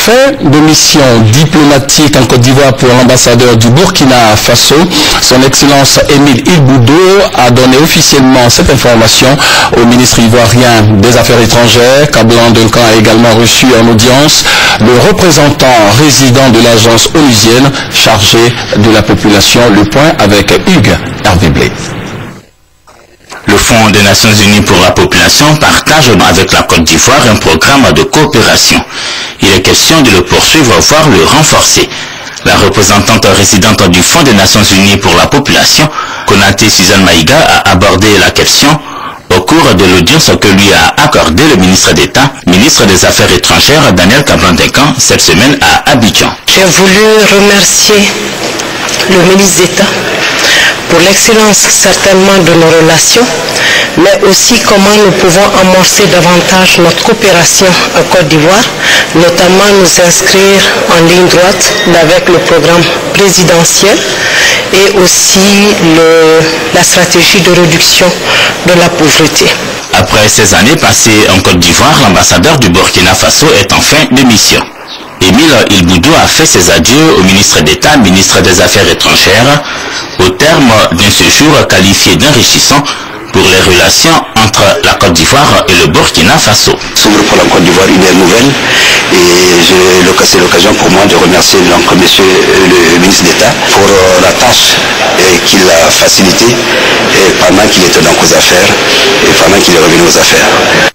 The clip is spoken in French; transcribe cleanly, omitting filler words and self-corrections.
fin de mission diplomatique en Côte d'Ivoire pour l'ambassadeur du Burkina Faso. Son Excellence Émile Ilboudou a donné officiellement cette information au ministre ivoirien des Affaires étrangères. Kablan Duncan a également reçu en audience le représentant résident de l'agence onusienne chargé de la population. Le point avec Hugues Hervé-Blé. Le Fonds des Nations Unies pour la population partage avec la Côte d'Ivoire un programme de coopération. Il est question de le poursuivre, voire le renforcer. La représentante résidente du Fonds des Nations Unies pour la population, Konaté Suzanne Maïga, a abordé la question au cours de l'audience que lui a accordé le ministre d'État, ministre des Affaires étrangères Daniel Kablan-Duncan cette semaine à Abidjan. J'ai voulu remercier le ministre d'État pour l'excellence certainement de nos relations, mais aussi comment nous pouvons amorcer davantage notre coopération en Côte d'Ivoire, notamment nous inscrire en ligne droite avec le programme présidentiel et aussi la stratégie de réduction de la pauvreté. Après ces années passées en Côte d'Ivoire, l'ambassadeur du Burkina Faso est en fin de mission. Émile Ilboudou a fait ses adieux au ministre d'État, ministre des Affaires étrangères, au terme d'un séjour qualifié d'enrichissant pour les relations entre la Côte d'Ivoire et le Burkina Faso. S'ouvre pour la Côte d'Ivoire une ère nouvelle et c'est l'occasion pour moi de remercier donc monsieur le ministre d'État pour la tâche qu'il a facilitée pendant qu'il était donc aux affaires et pendant qu'il est revenu aux affaires.